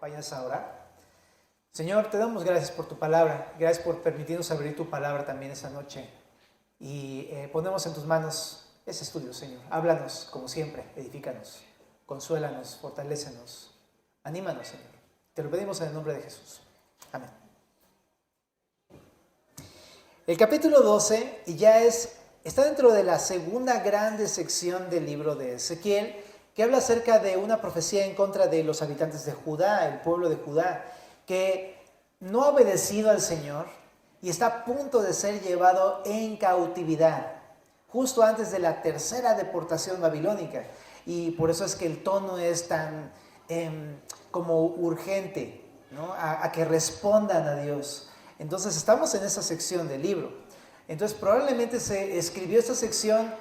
acompañas a orar. Señor, te damos gracias por tu palabra, gracias por permitirnos abrir tu palabra también esa noche y ponemos en tus manos ese estudio, Señor. Háblanos como siempre, edifícanos, consuélanos, fortalécenos, anímanos, Señor. Te lo pedimos en el nombre de Jesús. Amén. El capítulo 12 está dentro de la segunda grande sección del libro de Ezequiel, que habla acerca de una profecía en contra de los habitantes de Judá, el pueblo de Judá, que no ha obedecido al Señor y está a punto de ser llevado en cautividad, justo antes de la tercera deportación babilónica. Y por eso es que el tono es tan como urgente, ¿no? a que respondan a Dios. Entonces estamos en esa sección del libro. Entonces probablemente se escribió esta sección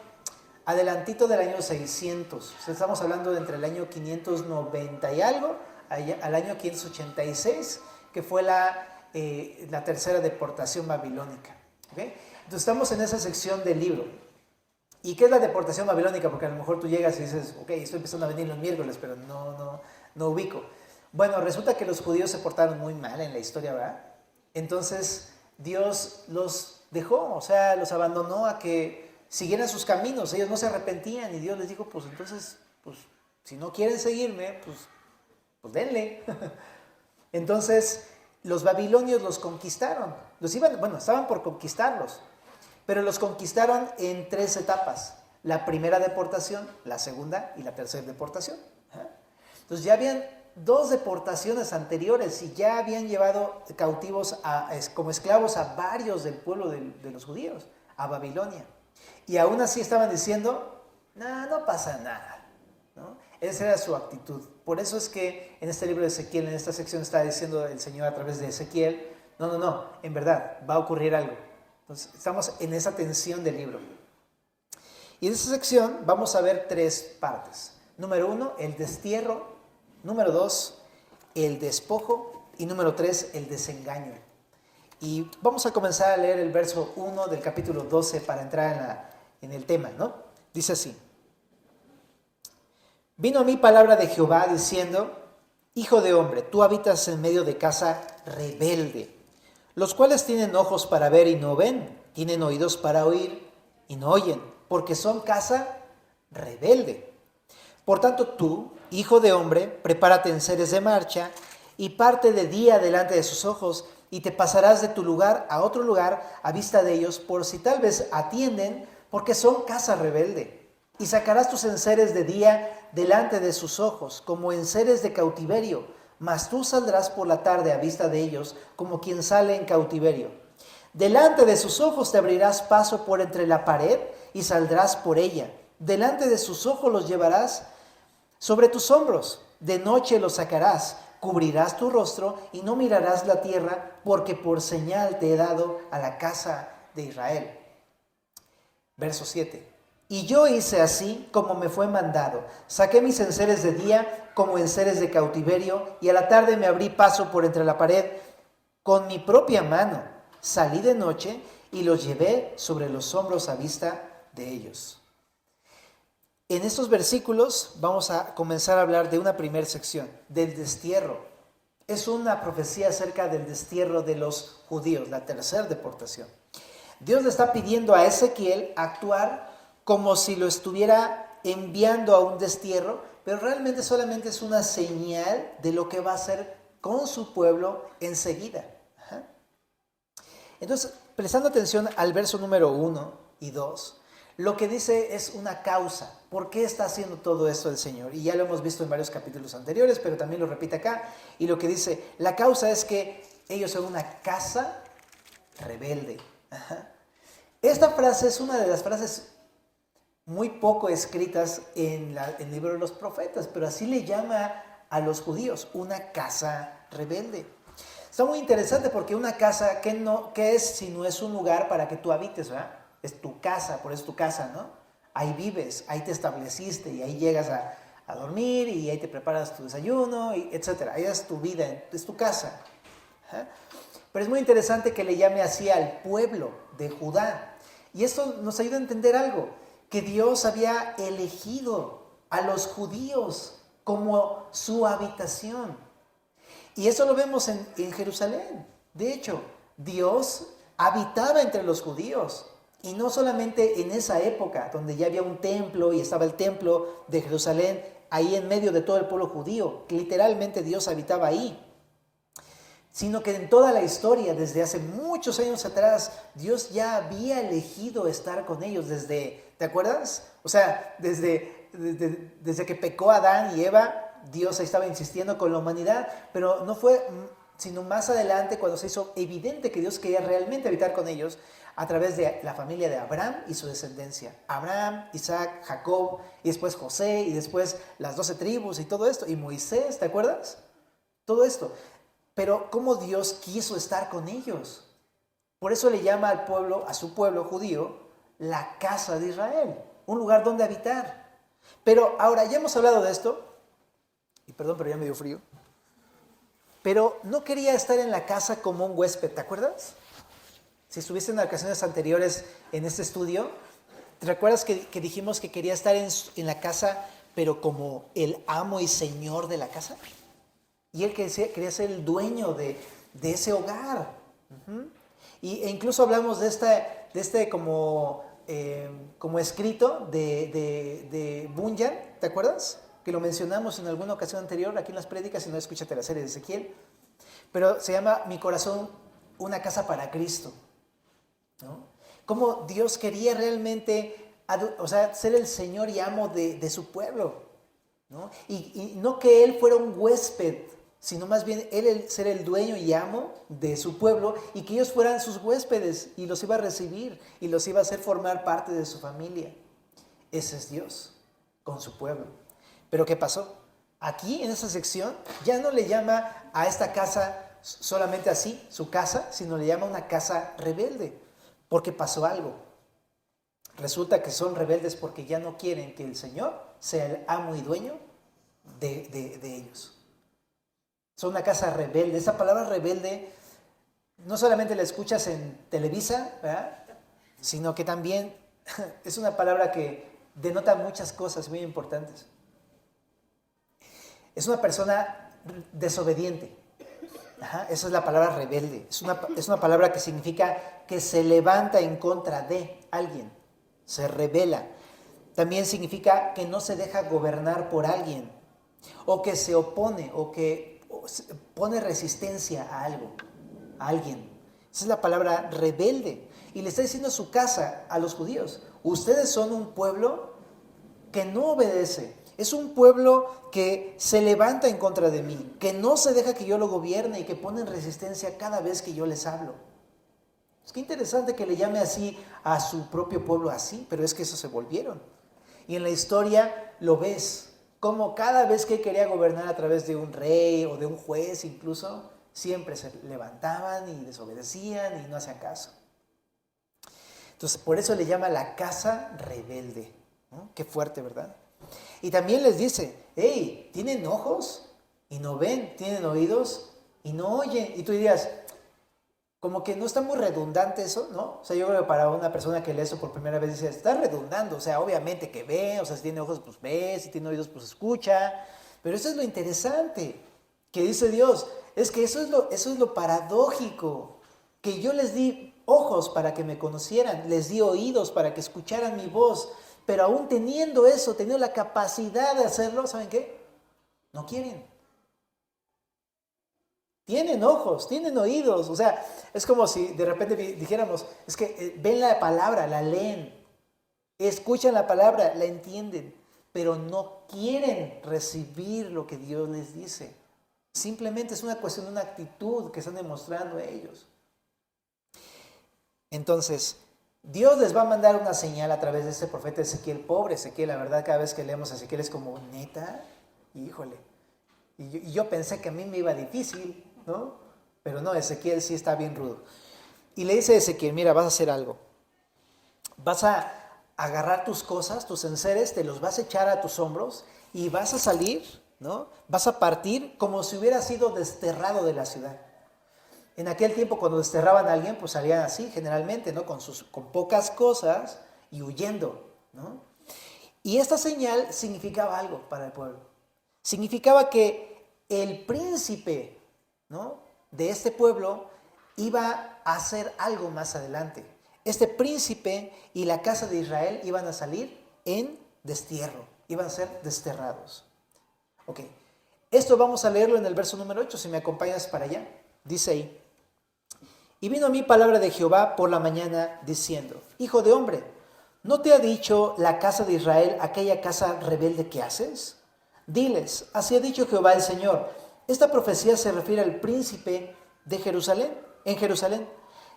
adelantito del año 600. Estamos hablando de entre el año 590 y algo al año 586, que fue la tercera deportación babilónica. ¿Okay? Entonces estamos en esa sección del libro. ¿Y qué es la deportación babilónica? Porque a lo mejor tú llegas y dices, ok, estoy empezando a venir los miércoles, pero no ubico. Bueno, resulta que los judíos se portaron muy mal en la historia, ¿verdad? Entonces Dios los dejó, o sea, los abandonó a que siguieran sus caminos. Ellos no se arrepentían y Dios les dijo, pues entonces, pues si no quieren seguirme, pues denle. Entonces los babilonios los conquistaron, estaban por conquistarlos, pero los conquistaron en 3 etapas: la primera deportación, la segunda y la tercera deportación. Entonces ya habían 2 deportaciones anteriores y ya habían llevado cautivos como esclavos a varios del pueblo de los judíos, a Babilonia. Y aún así estaban diciendo, no pasa nada, ¿no? Esa era su actitud. Por eso es que en este libro de Ezequiel, en esta sección, está diciendo el Señor a través de Ezequiel, no, en verdad, va a ocurrir algo. Entonces, estamos en esa tensión del libro. Y en esta sección vamos a ver 3 partes. Número 1, el destierro. Número 2, el despojo. Y número 3, el desengaño. Y vamos a comenzar a leer el verso 1 del capítulo 12 para entrar en el tema, ¿no? Dice así: Vino a mí palabra de Jehová diciendo: Hijo de hombre, tú habitas en medio de casa rebelde, los cuales tienen ojos para ver y no ven, tienen oídos para oír y no oyen, porque son casa rebelde. Por tanto tú, hijo de hombre, prepárate en seres de marcha y parte de día delante de sus ojos, y te pasarás de tu lugar a otro lugar a vista de ellos, por si tal vez atienden, porque son casa rebelde. Y sacarás tus enseres de día delante de sus ojos, como enseres de cautiverio, mas tú saldrás por la tarde a vista de ellos, como quien sale en cautiverio. Delante de sus ojos te abrirás paso por entre la pared, y saldrás por ella. Delante de sus ojos los llevarás sobre tus hombros. De noche los sacarás, cubrirás tu rostro y no mirarás la tierra, porque por señal te he dado a la casa de Israel. Verso 7. Y yo hice así como me fue mandado. Saqué mis enseres de día como enseres de cautiverio, y a la tarde me abrí paso por entre la pared con mi propia mano. Salí de noche y los llevé sobre los hombros a vista de ellos. En estos versículos vamos a comenzar a hablar de una primera sección, del destierro. Es una profecía acerca del destierro de los judíos, la tercera deportación. Dios le está pidiendo a Ezequiel actuar como si lo estuviera enviando a un destierro, pero realmente solamente es una señal de lo que va a hacer con su pueblo enseguida. Entonces, prestando atención al verso número 1 y 2, lo que dice es una causa. ¿Por qué está haciendo todo esto el Señor? Y ya lo hemos visto en varios capítulos anteriores, pero también lo repite acá. Y lo que dice, la causa es que ellos son una casa rebelde. Esta frase es una de las frases muy poco escritas en el libro de los profetas, pero así le llama a los judíos, una casa rebelde. Está muy interesante porque una casa, ¿qué es si no es un lugar para que tú habites, ¿verdad? Es tu casa, por eso es tu casa, ¿no? Ahí vives, ahí te estableciste y ahí llegas a dormir y ahí te preparas tu desayuno, etc. Ahí es tu vida, es tu casa. Pero es muy interesante que le llame así al pueblo de Judá. Y esto nos ayuda a entender algo, que Dios había elegido a los judíos como su habitación. Y eso lo vemos en Jerusalén. De hecho, Dios habitaba entre los judíos. Y no solamente en esa época, donde ya había un templo y estaba el templo de Jerusalén ahí en medio de todo el pueblo judío. Literalmente Dios habitaba ahí. Sino que en toda la historia, desde hace muchos años atrás, Dios ya había elegido estar con ellos desde, ¿te acuerdas? O sea, desde que pecó Adán y Eva, Dios estaba insistiendo con la humanidad, pero no fue sino más adelante cuando se hizo evidente que Dios quería realmente habitar con ellos a través de la familia de Abraham y su descendencia. Abraham, Isaac, Jacob, y después José, y después las 12 tribus y todo esto, y Moisés, ¿te acuerdas? Todo esto. Pero cómo Dios quiso estar con ellos. Por eso le llama al pueblo, a su pueblo judío, la casa de Israel, un lugar donde habitar. Pero ahora, ya hemos hablado de esto, y perdón, pero ya me dio frío, pero no quería estar en la casa como un huésped, ¿te acuerdas? Si estuviste en ocasiones anteriores en este estudio, ¿te recuerdas que dijimos que quería estar en la casa, pero como el amo y señor de la casa? Y él quería ser el dueño de ese hogar. E incluso hablamos de este como escrito de Bunyan, ¿te acuerdas? Que lo mencionamos en alguna ocasión anterior aquí en las prédicas, si no escúchate la serie de Ezequiel. Pero se llama Mi corazón, una casa para Cristo, ¿no? Cómo Dios quería realmente, o sea, ser el Señor y amo de su pueblo, ¿no? Y no que Él fuera un huésped, sino más bien Él ser el dueño y amo de su pueblo y que ellos fueran sus huéspedes y los iba a recibir y los iba a hacer formar parte de su familia. Ese es Dios con su pueblo. Pero ¿qué pasó? Aquí en esta sección ya no le llama a esta casa solamente así, su casa, sino le llama una casa rebelde, porque pasó algo. Resulta que son rebeldes porque ya no quieren que el Señor sea el amo y dueño de ellos. Son una casa rebelde. Esa palabra rebelde no solamente la escuchas en Televisa, ¿verdad? Sino que también es una palabra que denota muchas cosas muy importantes. Es una persona desobediente. Esa es la palabra rebelde. Es una palabra que significa que se levanta en contra de alguien, se rebela. También significa que no se deja gobernar por alguien, o que se opone, o que pone resistencia a algo, a alguien. Esa es la palabra rebelde. Y le está diciendo a su casa, a los judíos: ustedes son un pueblo que no obedece. Es un pueblo que se levanta en contra de mí, que no se deja que yo lo gobierne y que pone en resistencia cada vez que yo les hablo. Es que interesante que le llame así a su propio pueblo así, pero es que eso se volvieron. Y en la historia lo ves, como cada vez que quería gobernar a través de un rey o de un juez incluso, siempre se levantaban y desobedecían y no hacían caso. Entonces, por eso le llama la casa rebelde, ¿no? Qué fuerte, ¿verdad? Y también les dice: hey, ¿tienen ojos y no ven? ¿Tienen oídos y no oyen? Y tú dirías, como que no está muy redundante eso, ¿no? O sea, yo creo que para una persona que lee eso por primera vez dice, está redundando. O sea, obviamente que ve, o sea, si tiene ojos, pues ve, si tiene oídos, pues escucha. Pero eso es lo interesante que dice Dios. Es que eso es lo paradójico. Que yo les di ojos para que me conocieran, les di oídos para que escucharan mi voz. Pero aún teniendo eso, teniendo la capacidad de hacerlo, ¿saben qué? No quieren. Tienen ojos, tienen oídos. O sea, es como si de repente dijéramos, es que ven la palabra, la leen, escuchan la palabra, la entienden, pero no quieren recibir lo que Dios les dice. Simplemente es una cuestión de una actitud que están demostrando ellos. Entonces, Dios les va a mandar una señal a través de este profeta Ezequiel. Pobre Ezequiel, la verdad, cada vez que leemos a Ezequiel es como, neta, híjole. Y yo pensé que a mí me iba difícil, ¿no? Pero no, Ezequiel sí está bien rudo. Y le dice a Ezequiel, mira, vas a hacer algo. Vas a agarrar tus cosas, tus enseres, te los vas a echar a tus hombros y vas a salir, ¿no? Vas a partir como si hubiera sido desterrado de la ciudad. En aquel tiempo, cuando desterraban a alguien, pues salían así, generalmente, ¿no? Con pocas cosas y huyendo, ¿no? Y esta señal significaba algo para el pueblo. Significaba que el príncipe ¿no?, de este pueblo iba a hacer algo más adelante. Este príncipe y la casa de Israel iban a salir en destierro, iban a ser desterrados. Ok, esto vamos a leerlo en el verso número 8, si me acompañas para allá. Dice ahí: y vino a mí palabra de Jehová por la mañana, diciendo: hijo de hombre, ¿no te ha dicho la casa de Israel, aquella casa rebelde que haces? Diles, así ha dicho Jehová el Señor. Esta profecía se refiere al príncipe de Jerusalén, en Jerusalén,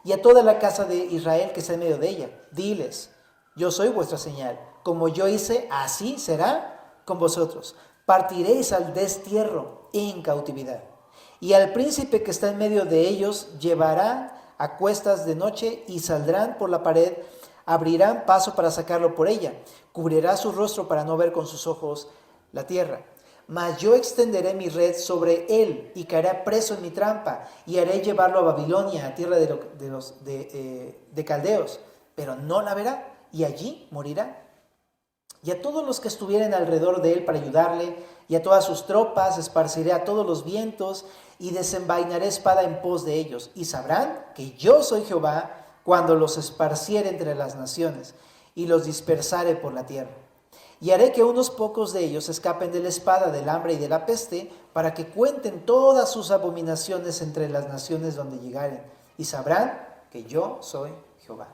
y a toda la casa de Israel que está en medio de ella. Diles, yo soy vuestra señal. Como yo hice, así será con vosotros. Partiréis al destierro en cautividad. Y al príncipe que está en medio de ellos llevarán a cuestas de noche y saldrán por la pared, abrirán paso para sacarlo por ella. Cubrirá su rostro para no ver con sus ojos la tierra. Mas yo extenderé mi red sobre él y caerá preso en mi trampa y haré llevarlo a Babilonia, a tierra de caldeos, pero no la verá y allí morirá. Y a todos los que estuvieren alrededor de él para ayudarle y a todas sus tropas esparciré a todos los vientos y desenvainaré espada en pos de ellos. Y sabrán que yo soy Jehová cuando los esparciere entre las naciones y los dispersare por la tierra. Y haré que unos pocos de ellos escapen de la espada, del hambre y de la peste, para que cuenten todas sus abominaciones entre las naciones donde llegaren. Y sabrán que yo soy Jehová.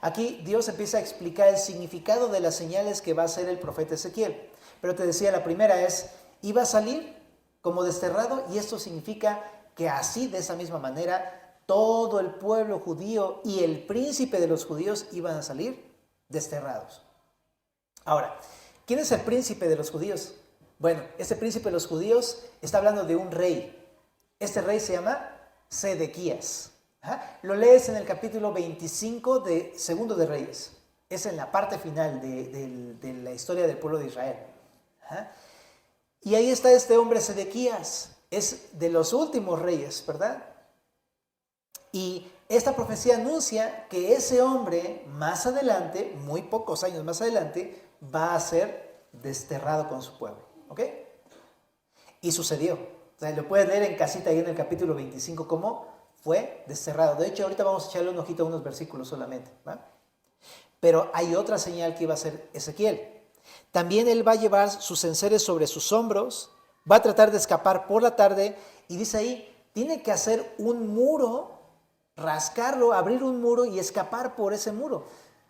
Aquí Dios empieza a explicar el significado de las señales que va a hacer el profeta Ezequiel. Pero te decía, la primera es, iba a salir como desterrado, y esto significa que así, de esa misma manera, todo el pueblo judío y el príncipe de los judíos iban a salir desterrados. Ahora, ¿quién es el príncipe de los judíos? Bueno, este príncipe de los judíos está hablando de un rey. Este rey se llama Sedequías. Lo lees en el capítulo 25 de Segundo de Reyes. Es en la parte final de la historia del pueblo de Israel. Y ahí está este hombre Sedequías. Es de los últimos reyes, ¿verdad? Y esta profecía anuncia que ese hombre más adelante, muy pocos años más adelante, va a ser desterrado con su pueblo. ¿Ok? Y sucedió. O sea, lo puedes leer en casita ahí en el capítulo 25 cómo fue desterrado. De hecho, ahorita vamos a echarle un ojito a unos versículos solamente, ¿va? Pero hay otra señal que iba a hacer Ezequiel. También él va a llevar sus enseres sobre sus hombros, va a tratar de escapar por la tarde, y dice ahí, tiene que hacer un muro, rascarlo, abrir un muro y escapar por ese muro.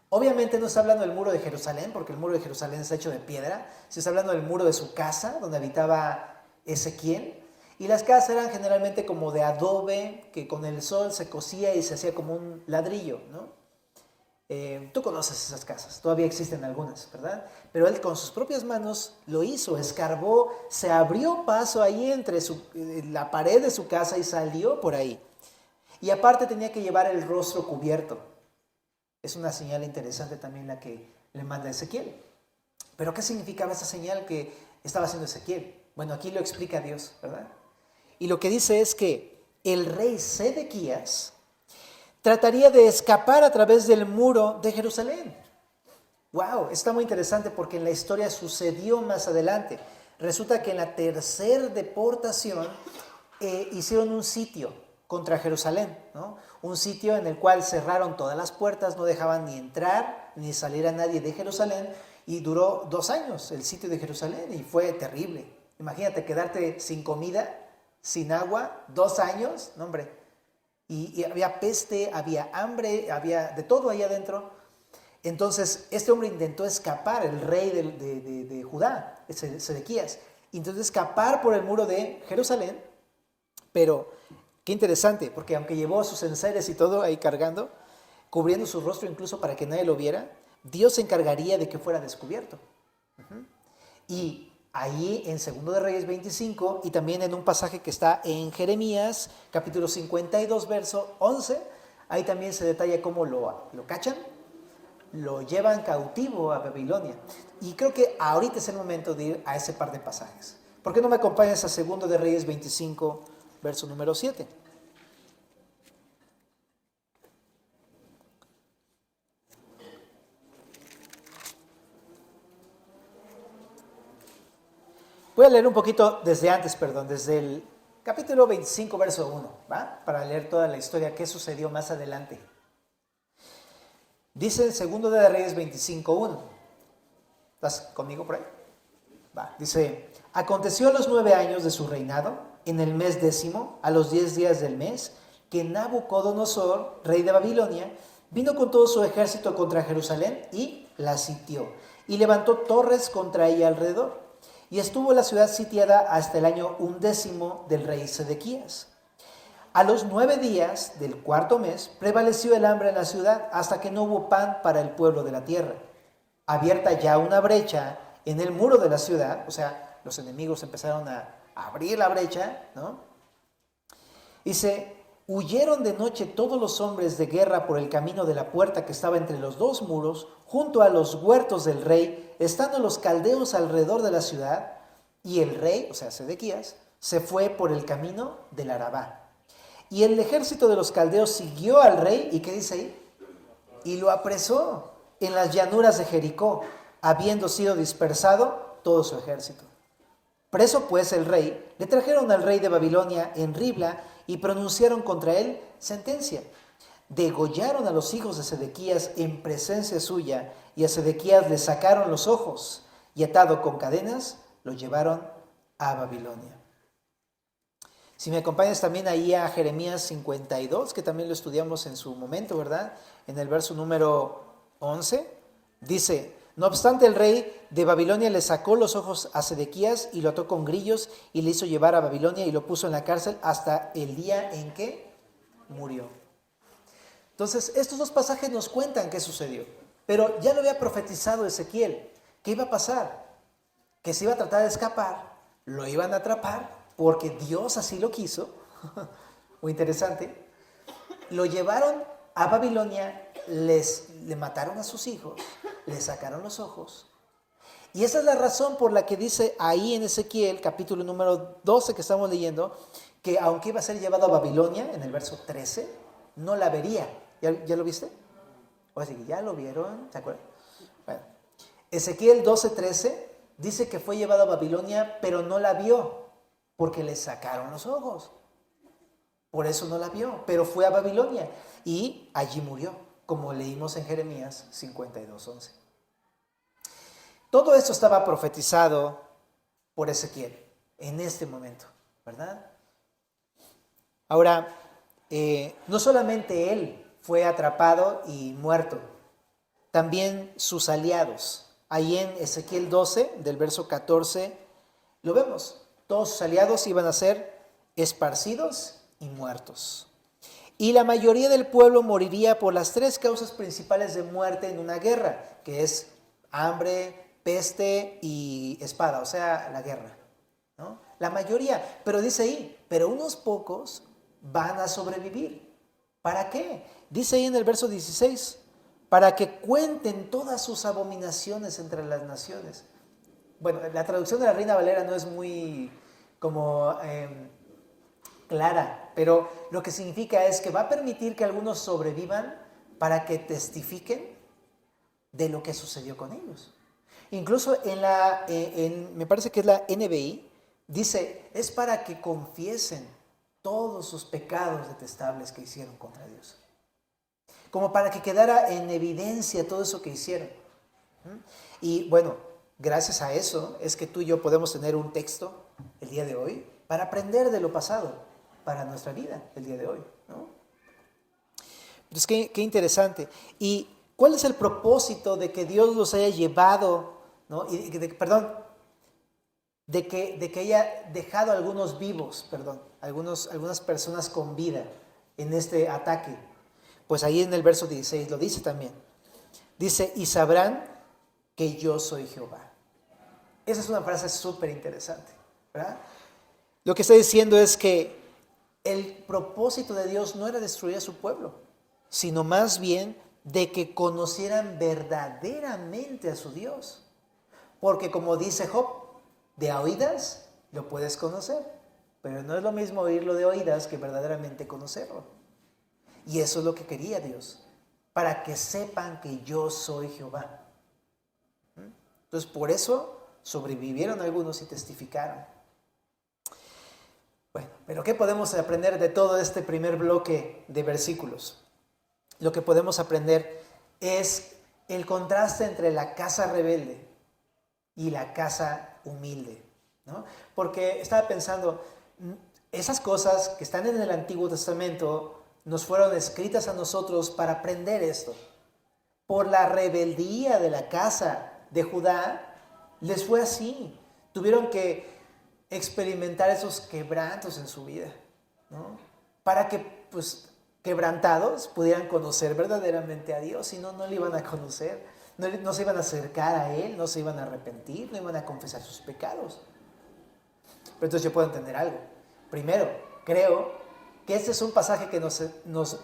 Obviamente no está hablando del muro de Jerusalén, porque el muro de Jerusalén está hecho de piedra. Se está hablando del muro de su casa, donde habitaba Ezequiel. Y las casas eran generalmente como de adobe, que con el sol se cocía y se hacía como un ladrillo, ¿no? Tú conoces esas casas, todavía existen algunas, ¿verdad? Pero él con sus propias manos lo hizo, escarbó, se abrió paso ahí entre la pared de su casa y salió por ahí. Y aparte tenía que llevar el rostro cubierto. Es una señal interesante también la que le manda Ezequiel. ¿Pero qué significaba esa señal que estaba haciendo Ezequiel? Bueno, aquí lo explica Dios, ¿verdad? Y lo que dice es que el rey Sedequías trataría de escapar a través del muro de Jerusalén. ¡Wow! Está muy interesante porque en la historia sucedió más adelante. Resulta que en la tercera deportación hicieron un sitio contra Jerusalén, ¿no? Un sitio en el cual cerraron todas las puertas, no dejaban ni entrar ni salir a nadie de Jerusalén, y duró 2 años el sitio de Jerusalén y fue terrible. Imagínate quedarte sin comida, sin agua, 2 años, no hombre. Y había peste, había hambre, había de todo ahí adentro. Entonces este hombre intentó escapar, el rey de Judá, Sedequías, intentó escapar por el muro de Jerusalén, pero qué interesante, porque aunque llevó sus enseres y todo ahí cargando, cubriendo su rostro incluso para que nadie lo viera, Dios se encargaría de que fuera descubierto. Y ahí en 2 de Reyes 25 y también en un pasaje que está en Jeremías, capítulo 52, verso 11, ahí también se detalla cómo lo cachan, lo llevan cautivo a Babilonia. Y creo que ahorita es el momento de ir a ese par de pasajes. ¿Por qué no me acompañas a 2 de Reyes 25, verso número 7? Voy a leer un poquito desde antes, desde el capítulo 25, verso 1, ¿va? Para leer toda la historia, qué sucedió más adelante. Dice el segundo de Reyes 25:1. ¿Estás conmigo por ahí? Va. Dice, aconteció a los 9 años de su reinado, en el mes 10, a los 10 días del mes, que Nabucodonosor, rey de Babilonia, vino con todo su ejército contra Jerusalén y la sitió, y levantó torres contra ella alrededor. Y estuvo la ciudad sitiada hasta el año 11 del rey Sedequías. A los 9 días del cuarto mes prevaleció el hambre en la ciudad hasta que no hubo pan para el pueblo de la tierra. Abierta ya una brecha en el muro de la ciudad, o sea, los enemigos empezaron a abrir la brecha, ¿no? Dice, huyeron de noche todos los hombres de guerra por el camino de la puerta que estaba entre los dos muros, junto a los huertos del rey, estando los caldeos alrededor de la ciudad, y el rey, o sea, Sedequías, se fue por el camino del Arabá. Y el ejército de los caldeos siguió al rey, ¿y qué dice ahí? Y lo apresó en las llanuras de Jericó, habiendo sido dispersado todo su ejército. Preso pues el rey, le trajeron al rey de Babilonia en Ribla y pronunciaron contra él sentencia. Degollaron a los hijos de Sedequías en presencia suya, y a Sedequías le sacaron los ojos, y atado con cadenas, lo llevaron a Babilonia. Si me acompañas también ahí a Jeremías 52, que también lo estudiamos en su momento, ¿verdad? En el verso número 11, dice, no obstante el rey de Babilonia le sacó los ojos a Sedequías y lo ató con grillos y le hizo llevar a Babilonia y lo puso en la cárcel hasta el día en que murió. Entonces, estos dos pasajes nos cuentan qué sucedió, pero ya lo había profetizado Ezequiel, ¿qué iba a pasar? Que se iba a tratar de escapar, lo iban a atrapar, porque Dios así lo quiso. Muy interesante. Lo llevaron a Babilonia, le mataron a sus hijos, le sacaron los ojos. Y esa es la razón por la que dice ahí en Ezequiel, capítulo número 12 que estamos leyendo, que aunque iba a ser llevado a Babilonia, en el verso 13, no la vería. ¿Ya lo viste? O sea, ya lo vieron, ¿se acuerdan? Bueno, Ezequiel 12:13 dice que fue llevado a Babilonia, pero no la vio, porque le sacaron los ojos. Por eso no la vio, pero fue a Babilonia y allí murió, como leímos en Jeremías 52:11. Todo esto estaba profetizado por Ezequiel en este momento, ¿verdad? Ahora, no solamente él fue atrapado y muerto, también sus aliados. Ahí en Ezequiel 12, del verso 14, lo vemos. Todos sus aliados iban a ser esparcidos y muertos. Y la mayoría del pueblo moriría por las 3 causas principales de muerte en una guerra, que es hambre, peste y espada, o sea, la guerra, ¿no? La mayoría, pero dice ahí, pero unos pocos van a sobrevivir. ¿Para qué? Dice ahí en el verso 16, para que cuenten todas sus abominaciones entre las naciones. Bueno, la traducción de la Reina Valera no es muy como clara, pero lo que significa es que va a permitir que algunos sobrevivan para que testifiquen de lo que sucedió con ellos. Incluso me parece que es la NBI, dice, es para que confiesen todos sus pecados detestables que hicieron contra Dios. Como para que quedara en evidencia todo eso que hicieron. Y bueno, gracias a eso es que tú y yo podemos tener un texto el día de hoy para aprender de lo pasado para nuestra vida el día de hoy, ¿no? Entonces, qué interesante. ¿Y cuál es el propósito de que Dios los haya llevado, ¿no? De que haya dejado a algunos vivos, algunas personas con vida en este ataque? Pues ahí en el verso 16 lo dice también. Dice, y sabrán que yo soy Jehová. Esa es una frase súper interesante, ¿verdad? Lo que está diciendo es que el propósito de Dios no era destruir a su pueblo, sino más bien de que conocieran verdaderamente a su Dios. Porque como dice Job, de a oídas lo puedes conocer, pero no es lo mismo oírlo de oídas que verdaderamente conocerlo. Y eso es lo que quería Dios, para que sepan que yo soy Jehová. Entonces, por eso sobrevivieron algunos y testificaron. Bueno, Pero ¿qué podemos aprender de todo este primer bloque de versículos? Lo que podemos aprender es el contraste entre la casa rebelde y la casa humilde, ¿no? Porque estaba pensando, esas cosas que están en el Antiguo Testamento nos fueron escritas a nosotros para aprender esto. Por la rebeldía de la casa de Judá, les fue así. Tuvieron que experimentar esos quebrantos en su vida, ¿no? Para que, pues, quebrantados pudieran conocer verdaderamente a Dios, si no, no le iban a conocer, no se iban a acercar a Él, no se iban a arrepentir, no iban a confesar sus pecados. Pero entonces yo puedo entender algo. Primero, creo que este es un pasaje que nos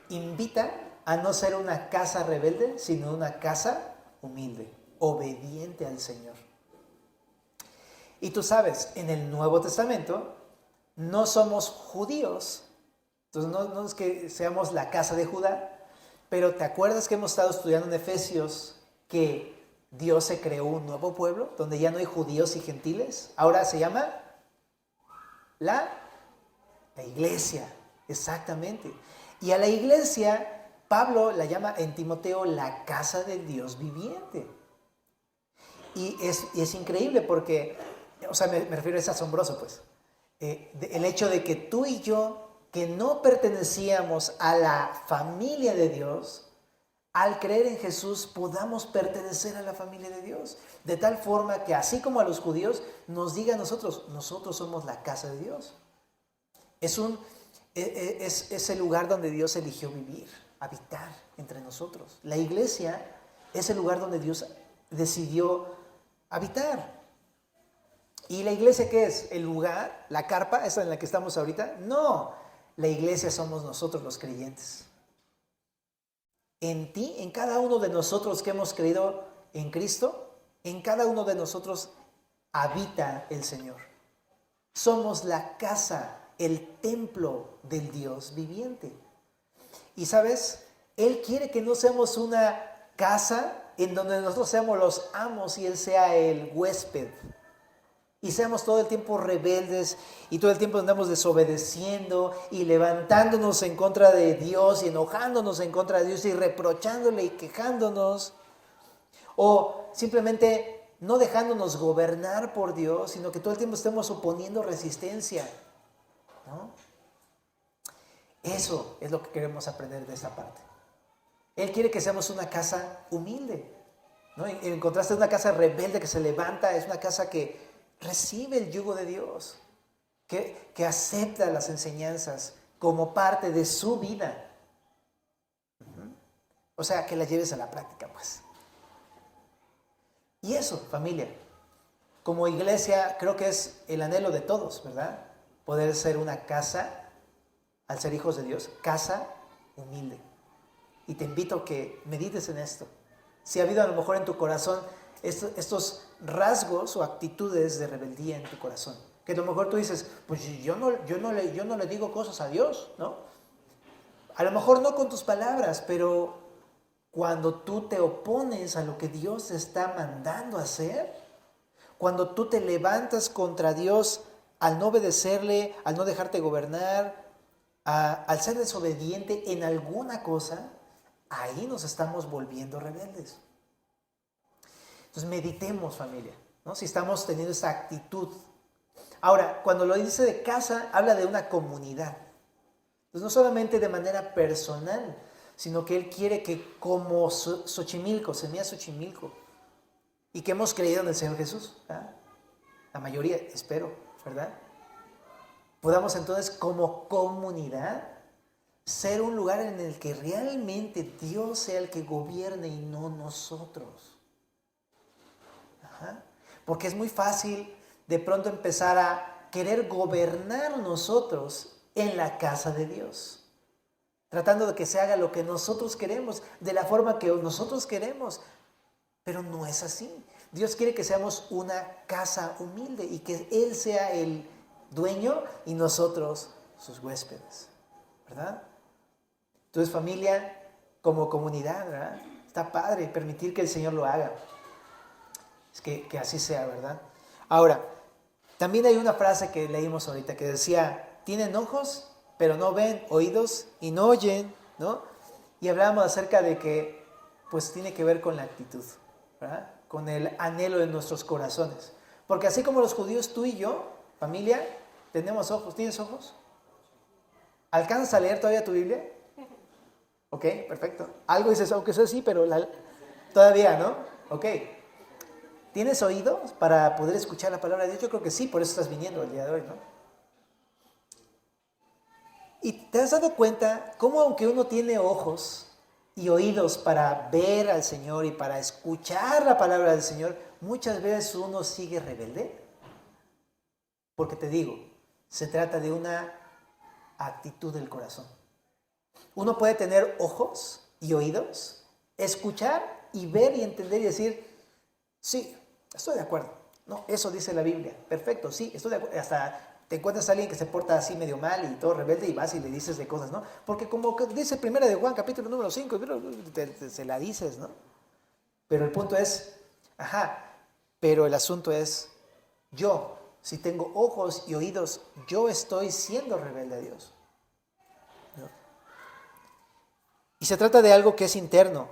invita a no ser una casa rebelde, sino una casa humilde, obediente al Señor. Y tú sabes, en el Nuevo Testamento no somos judíos, entonces no es que seamos la casa de Judá, pero ¿te acuerdas que hemos estado estudiando en Efesios que Dios se creó un nuevo pueblo donde ya no hay judíos y gentiles? Ahora se llama la iglesia, exactamente. Y a la iglesia Pablo la llama en Timoteo la casa del Dios viviente. Y es increíble porque, o sea, me refiero, es asombroso pues, el hecho de que tú y yo, que no pertenecíamos a la familia de Dios, al creer en Jesús podamos pertenecer a la familia de Dios. De tal forma que así como a los judíos, nos diga a nosotros somos la casa de Dios. Es el lugar donde Dios eligió vivir, habitar entre nosotros. La iglesia es el lugar donde Dios decidió habitar. ¿Y la iglesia qué es? ¿El lugar? ¿La carpa? ¿Esa en la que estamos ahorita? No, la iglesia somos nosotros los creyentes. En ti, en cada uno de nosotros que hemos creído en Cristo, en cada uno de nosotros habita el Señor. Somos la casa, el templo del Dios viviente. Y sabes, Él quiere que no seamos una casa en donde nosotros seamos los amos y Él sea el huésped. Y seamos todo el tiempo rebeldes y todo el tiempo andamos desobedeciendo y levantándonos en contra de Dios y enojándonos en contra de Dios y reprochándole y quejándonos. O simplemente no dejándonos gobernar por Dios, sino que todo el tiempo estemos oponiendo resistencia, ¿no? Eso es lo que queremos aprender de esta parte. Él quiere que seamos una casa humilde, ¿no? En contraste, una casa rebelde que se levanta, es una casa que recibe el yugo de Dios, que acepta las enseñanzas como parte de su vida. O sea, que las lleves a la práctica, pues. Y eso, familia, como iglesia, creo que es el anhelo de todos, ¿verdad? Poder ser una casa, al ser hijos de Dios, casa humilde. Y te invito a que medites en esto. Si ha habido a lo mejor en tu corazón estos rasgos o actitudes de rebeldía en tu corazón, que a lo mejor tú dices, pues yo no le digo cosas a Dios, ¿no? A lo mejor no con tus palabras, pero cuando tú te opones a lo que Dios te está mandando a hacer, cuando tú te levantas contra Dios al no obedecerle, al no dejarte gobernar, al ser desobediente en alguna cosa, ahí nos estamos volviendo rebeldes. Entonces meditemos, familia, ¿no? Si estamos teniendo esa actitud. Ahora, cuando lo dice de casa, habla de una comunidad. Entonces no solamente de manera personal, sino que Él quiere que como Xochimilco, Semilla Xochimilco, y que hemos creído en el Señor Jesús, ¿verdad? La mayoría, espero, ¿verdad? Podamos entonces como comunidad ser un lugar en el que realmente Dios sea el que gobierne y no nosotros. Porque es muy fácil de pronto empezar a querer gobernar nosotros en la casa de Dios, tratando de que se haga lo que nosotros queremos, de la forma que nosotros queremos, pero no es así. Dios quiere que seamos una casa humilde y que Él sea el dueño y nosotros sus huéspedes, ¿verdad? Entonces, familia, como comunidad, ¿verdad? Está padre permitir que el Señor lo haga. Es que así sea, ¿verdad? Ahora, también hay una frase que leímos ahorita que decía, tienen ojos, pero no ven, oídos y no oyen, ¿no? Y hablábamos acerca de que, pues tiene que ver con la actitud, ¿verdad? Con el anhelo de nuestros corazones. Porque así como los judíos, tú y yo, familia, tenemos ojos. ¿Tienes ojos? ¿Alcanzas a leer todavía tu Biblia? Ok, perfecto. Algo dices, aunque sea así, pero todavía, ¿no? Ok. ¿Tienes oídos para poder escuchar la palabra de Dios? Yo creo que sí, por eso estás viniendo el día de hoy, ¿no? Y te has dado cuenta cómo aunque uno tiene ojos y oídos para ver al Señor y para escuchar la palabra del Señor, muchas veces uno sigue rebelde. Porque te digo, se trata de una actitud del corazón. Uno puede tener ojos y oídos, escuchar y ver y entender y decir, sí, estoy de acuerdo. No, eso dice la Biblia. Perfecto, sí, estoy de acuerdo. Hasta te encuentras a alguien que se porta así medio mal y todo rebelde y vas y le dices de cosas, ¿no? Porque como dice 1 de Juan, capítulo número 5, se la dices, ¿no? Pero el punto es, pero el asunto es, yo, si tengo ojos y oídos, yo estoy siendo rebelde a Dios, ¿no? Y se trata de algo que es interno.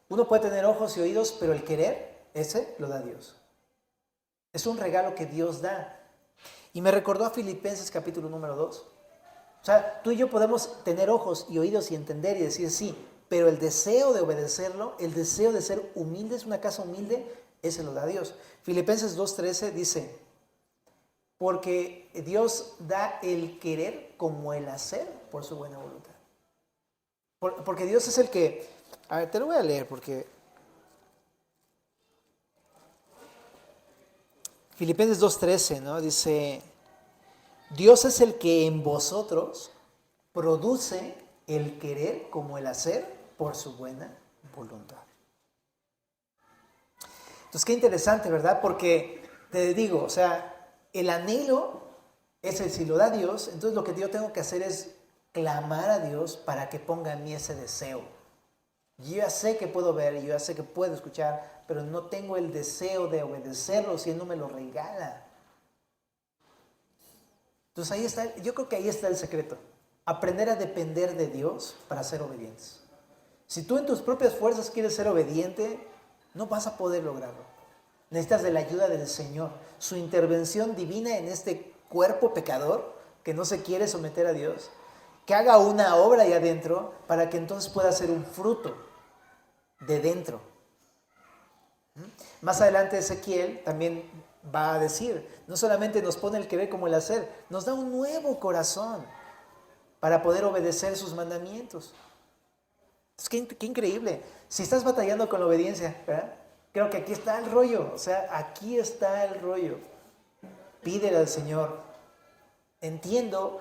Uno puede tener ojos y oídos, pero el querer, ese lo da Dios. Es un regalo que Dios da. Y me recordó a Filipenses capítulo número 2. O sea, tú y yo podemos tener ojos y oídos y entender y decir sí, pero el deseo de obedecerlo, el deseo de ser humildes, una casa humilde, ese lo da Dios. Filipenses 2:13 dice, porque Dios da el querer como el hacer por su buena voluntad. Porque Dios es el que... A ver, te lo voy a leer porque... Filipenses 2:13, ¿no? Dice, Dios es el que en vosotros produce el querer como el hacer por su buena voluntad. Entonces, qué interesante, ¿verdad? Porque te digo, o sea, el anhelo, ese si lo da Dios, entonces lo que yo tengo que hacer es clamar a Dios para que ponga en mí ese deseo. Yo ya sé que puedo ver, yo ya sé que puedo escuchar, pero no tengo el deseo de obedecerlo si Él no me lo regala. Entonces ahí está, yo creo que ahí está el secreto. Aprender a depender de Dios para ser obedientes. Si tú en tus propias fuerzas quieres ser obediente, no vas a poder lograrlo. Necesitas de la ayuda del Señor, su intervención divina en este cuerpo pecador que no se quiere someter a Dios, que haga una obra ahí adentro para que entonces pueda ser un fruto de dentro. Más adelante Ezequiel también va a decir, no solamente nos pone el querer como el hacer, nos da un nuevo corazón para poder obedecer sus mandamientos. Es que qué increíble. Si estás batallando con la obediencia, ¿verdad? Creo que aquí está el rollo, o sea, aquí está el rollo. Pídele al Señor. Entiendo,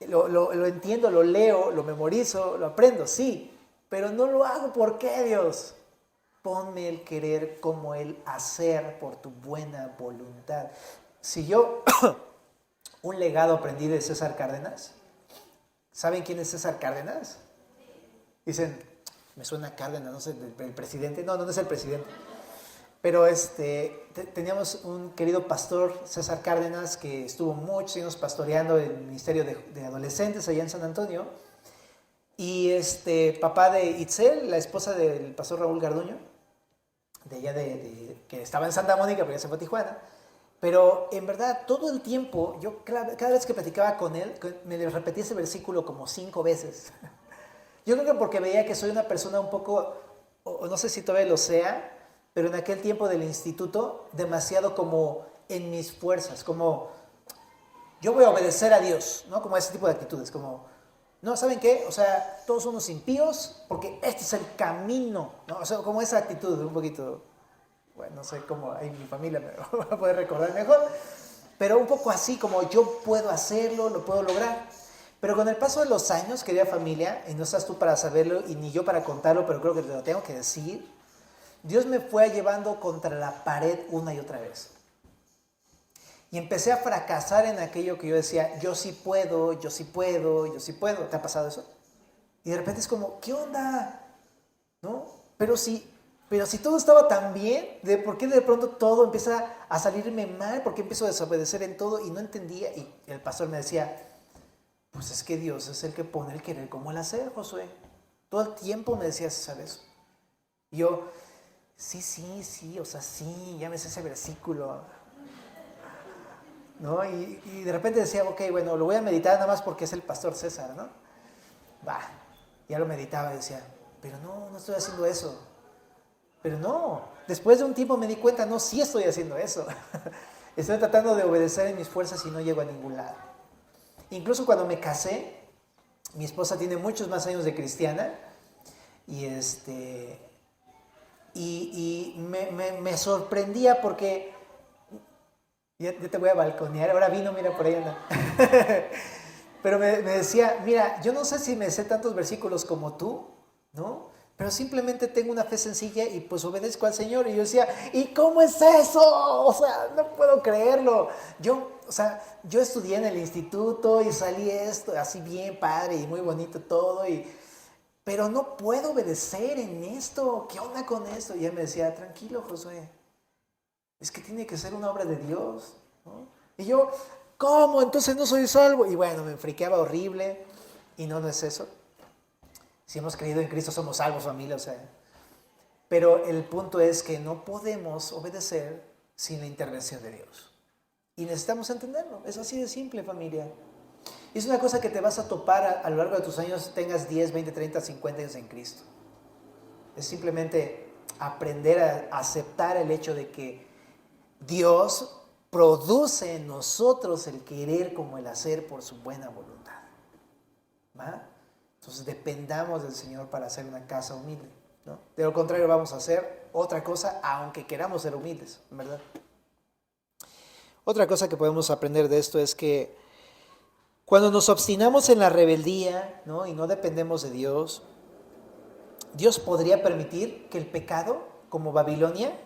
lo entiendo, lo leo, lo memorizo, lo aprendo, sí, pero no lo hago. ¿Por qué, Dios? Ponme el querer como el hacer por tu buena voluntad. Si yo, un legado aprendí de César Cárdenas, ¿saben quién es César Cárdenas? Dicen, me suena Cárdenas, no sé, el presidente. No, no es el presidente. Pero teníamos un querido pastor, César Cárdenas, que estuvo muchos años pastoreando el ministerio de adolescentes allá en San Antonio. Y papá de Itzel, la esposa del pastor Raúl Garduño, de allá que estaba en Santa Mónica, pero ya se fue a Tijuana. Pero en verdad, todo el tiempo, yo cada vez que platicaba con él, me le repetía ese versículo como 5 veces. Yo creo que porque veía que soy una persona un poco, o no sé si todavía lo sea, pero en aquel tiempo del instituto, demasiado como en mis fuerzas, como yo voy a obedecer a Dios, ¿no? Como ese tipo de actitudes, como, no, ¿saben qué? O sea, todos somos impíos porque este es el camino, ¿no? O sea, como esa actitud, un poquito, bueno, no sé cómo ahí mi familia me va a poder recordar mejor, pero un poco así, como yo puedo hacerlo, lo puedo lograr. Pero con el paso de los años, querida familia, y no estás tú para saberlo y ni yo para contarlo, pero creo que te lo tengo que decir, Dios me fue llevando contra la pared una y otra vez. Y empecé a fracasar en aquello que yo decía, yo sí puedo, yo sí puedo, yo sí puedo. ¿Te ha pasado eso? Y de repente es como, ¿qué onda? ¿No? Pero si todo estaba tan bien, ¿por qué de pronto todo empieza a salirme mal? ¿Por qué empiezo a desobedecer en todo? Y no entendía. Y el pastor me decía, Pues es que Dios es el que pone el querer como el hacer, Josué. Todo el tiempo me decías, ¿sabes? Y yo, sí, o sea, sí, ya me sé ese versículo, ¿no? Y de repente decía, ok, bueno, lo voy a meditar nada más porque es el pastor César, ¿no? Va, ya lo meditaba y decía, pero no estoy haciendo eso. Pero no, después de un tiempo me di cuenta, no, sí estoy haciendo eso. Estoy tratando de obedecer en mis fuerzas y no llego a ningún lado. Incluso cuando me casé, mi esposa tiene muchos más años de cristiana y me sorprendía porque ya te voy a balconear, ahora vino, mira, por ahí anda. Pero me decía, mira, yo no sé si me sé tantos versículos como tú, ¿no? Pero simplemente tengo una fe sencilla y pues obedezco al Señor. Y yo decía, ¿y cómo es eso? O sea, no puedo creerlo. Yo estudié en el instituto y salí esto, así bien padre y muy bonito todo, pero no puedo obedecer en esto. ¿Qué onda con esto? Y él me decía, tranquilo, Josué, es que tiene que ser una obra de Dios, ¿no? Y yo, ¿cómo? Entonces no soy salvo. Y bueno, me friqueaba horrible. Y no es eso. Si hemos creído en Cristo somos salvos, familia, o sea. Pero el punto es que no podemos obedecer sin la intervención de Dios. Y necesitamos entenderlo. Es así de simple, familia. Y es una cosa que te vas a topar a lo largo de tus años, tengas 10, 20, 30, 50 años en Cristo. Es simplemente aprender a aceptar el hecho de que Dios produce en nosotros el querer como el hacer por su buena voluntad. ¿Va? Entonces dependamos del Señor para hacer una casa humilde, ¿no? De lo contrario vamos a hacer otra cosa aunque queramos ser humildes, ¿verdad? Otra cosa que podemos aprender de esto es que cuando nos obstinamos en la rebeldía, ¿no? Y no dependemos de Dios, Dios podría permitir que el pecado, como Babilonia,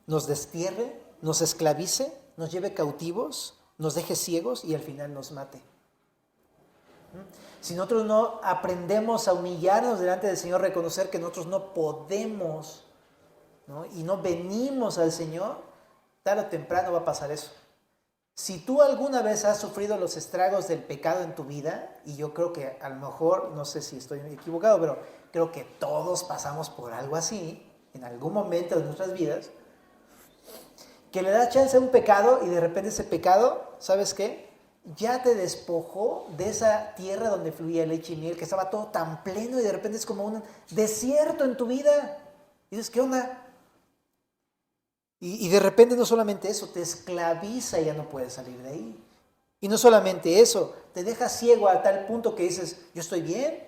nos destierre, nos esclavice, nos lleve cautivos, nos deje ciegos y al final nos mate. Si nosotros no aprendemos a humillarnos delante del Señor, reconocer que nosotros no podemos, ¿no? Y no venimos al Señor, tarde o temprano va a pasar eso. Si tú alguna vez has sufrido los estragos del pecado en tu vida, y yo creo que a lo mejor, no sé si estoy equivocado, pero creo que todos pasamos por algo así, en algún momento de nuestras vidas, que le das chance a un pecado y de repente ese pecado, ¿sabes qué? Ya te despojó de esa tierra donde fluía leche y miel, que estaba todo tan pleno y de repente es como un desierto en tu vida. Y dices, ¿qué onda? Y de repente no solamente eso, te esclaviza y ya no puedes salir de ahí. Y no solamente eso, te deja ciego a tal punto que dices, ¿yo estoy bien?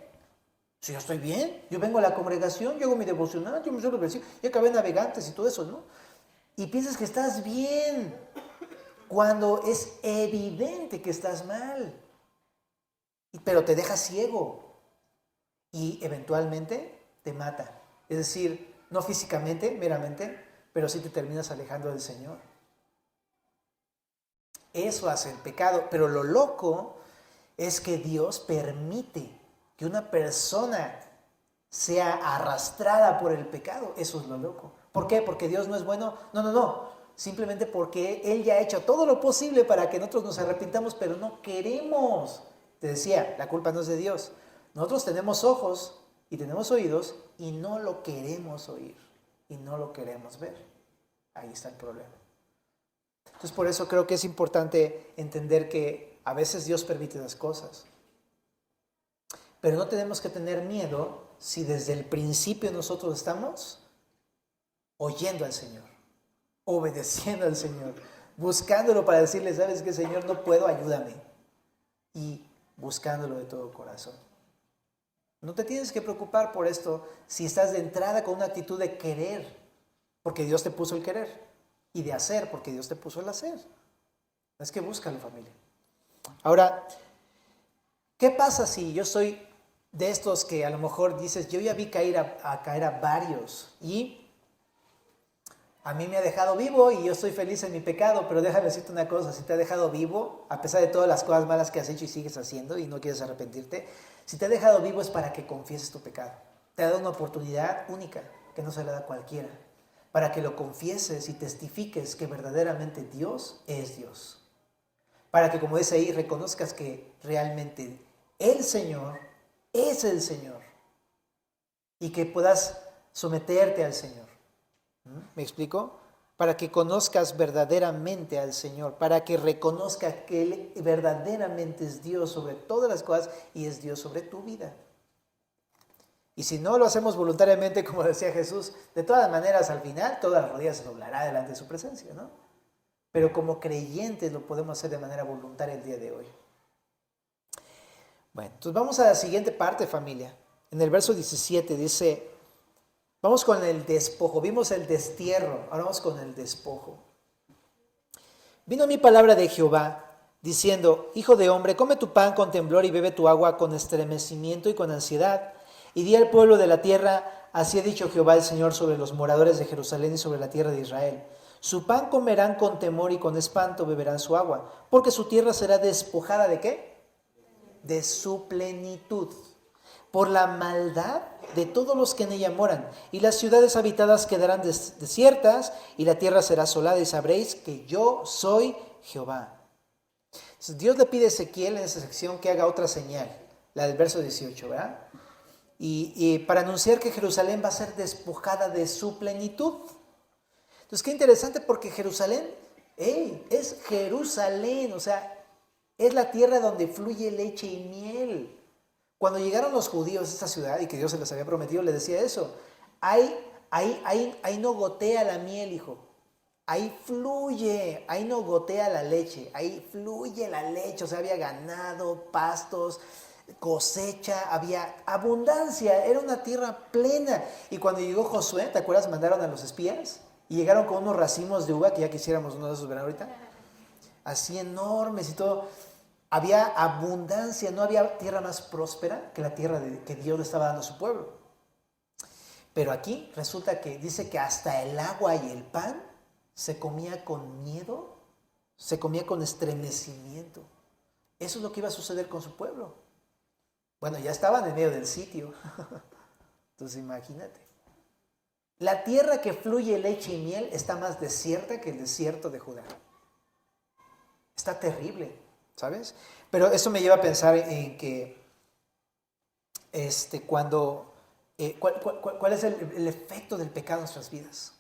Si yo estoy bien, yo vengo a la congregación, yo hago mi devocional, yo me suelo decir, yo acabé en Navegantes y todo eso, ¿no? Y piensas que estás bien, cuando es evidente que estás mal, pero te deja ciego y eventualmente te mata. Es decir, no físicamente, meramente, pero sí te terminas alejando del Señor. Eso hace el pecado, pero lo loco es que Dios permite que una persona sea arrastrada por el pecado. Eso es lo loco. ¿Por qué? ¿Porque Dios no es bueno? No. Simplemente porque Él ya ha hecho todo lo posible para que nosotros nos arrepintamos, pero no queremos. Te decía, la culpa no es de Dios. Nosotros tenemos ojos y tenemos oídos y no lo queremos oír y no lo queremos ver. Ahí está el problema. Entonces por eso creo que es importante entender que a veces Dios permite las cosas. Pero no tenemos que tener miedo si desde el principio nosotros estamos oyendo al Señor, obedeciendo al Señor, buscándolo para decirle, ¿sabes qué, Señor? No puedo, ayúdame. Y buscándolo de todo corazón. No te tienes que preocupar por esto si estás de entrada con una actitud de querer, porque Dios te puso el querer, y de hacer, porque Dios te puso el hacer. Es que búscalo, familia. Ahora, ¿qué pasa si yo soy de estos que a lo mejor dices, yo ya vi caer a varios y a mí me ha dejado vivo y yo estoy feliz en mi pecado, pero déjame decirte una cosa, si te ha dejado vivo, a pesar de todas las cosas malas que has hecho y sigues haciendo y no quieres arrepentirte, si te ha dejado vivo es para que confieses tu pecado. Te ha dado una oportunidad única que no se le da a cualquiera, para que lo confieses y testifiques que verdaderamente Dios es Dios. Para que, como dice ahí, reconozcas que realmente el Señor es el Señor y que puedas someterte al Señor. ¿Me explico? Para que conozcas verdaderamente al Señor, para que reconozcas que Él verdaderamente es Dios sobre todas las cosas y es Dios sobre tu vida. Y si no lo hacemos voluntariamente, como decía Jesús, de todas maneras al final todas las rodillas se doblará delante de su presencia, ¿no? Pero como creyentes lo podemos hacer de manera voluntaria el día de hoy. Bueno, entonces vamos a la siguiente parte, familia. En el verso 17 dice, vamos con el despojo. Vimos el destierro, ahora vamos con el despojo. Vino mi palabra de Jehová, diciendo, hijo de hombre, come tu pan con temblor y bebe tu agua con estremecimiento y con ansiedad. Y di al pueblo de la tierra, así ha dicho Jehová el Señor sobre los moradores de Jerusalén y sobre la tierra de Israel. Su pan comerán con temor y con espanto beberán su agua, porque su tierra será despojada ¿de qué? De su plenitud, por la maldad de todos los que en ella moran, y las ciudades habitadas quedarán desiertas, y la tierra será asolada, y sabréis que yo soy Jehová. Entonces, Dios le pide a Ezequiel en esa sección que haga otra señal, la del verso 18, ¿verdad? Y para anunciar que Jerusalén va a ser despojada de su plenitud. Entonces, qué interesante porque Jerusalén, es Jerusalén, o sea, es la tierra donde fluye leche y miel. Cuando llegaron los judíos a esta ciudad y que Dios se les había prometido, les decía eso. Ahí no gotea la miel, hijo. Ahí fluye, ahí no gotea la leche, ahí fluye la leche. O sea, había ganado, pastos, cosecha, había abundancia, era una tierra plena. Y cuando llegó Josué, ¿te acuerdas? Mandaron a los espías y llegaron con unos racimos de uva, que ya quisiéramos uno de esos ver ahorita, así enormes y todo. Había abundancia, no había tierra más próspera que la tierra que Dios le estaba dando a su pueblo. Pero aquí resulta que dice que hasta el agua y el pan se comía con miedo, se comía con estremecimiento. Eso es lo que iba a suceder con su pueblo. Bueno, ya estaban en medio del sitio. Entonces imagínate. La tierra que fluye leche y miel está más desierta que el desierto de Judá. Está terrible, ¿sabes? Pero eso me lleva a pensar en que ¿cuál es el efecto del pecado en nuestras vidas?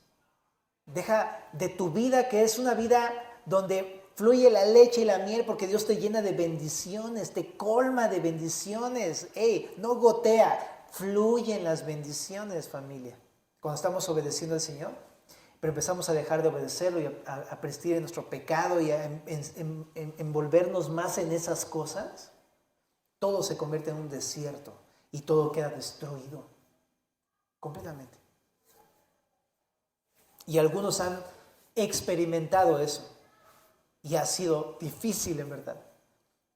Deja de tu vida, que es una vida donde fluye la leche y la miel, porque Dios te llena de bendiciones, te colma de bendiciones. No gotea, fluyen las bendiciones, familia. Cuando estamos obedeciendo al Señor, pero empezamos a dejar de obedecerlo y a persistir en nuestro pecado y a envolvernos más en esas cosas, todo se convierte en un desierto y todo queda destruido completamente. Y algunos han experimentado eso y ha sido difícil en verdad.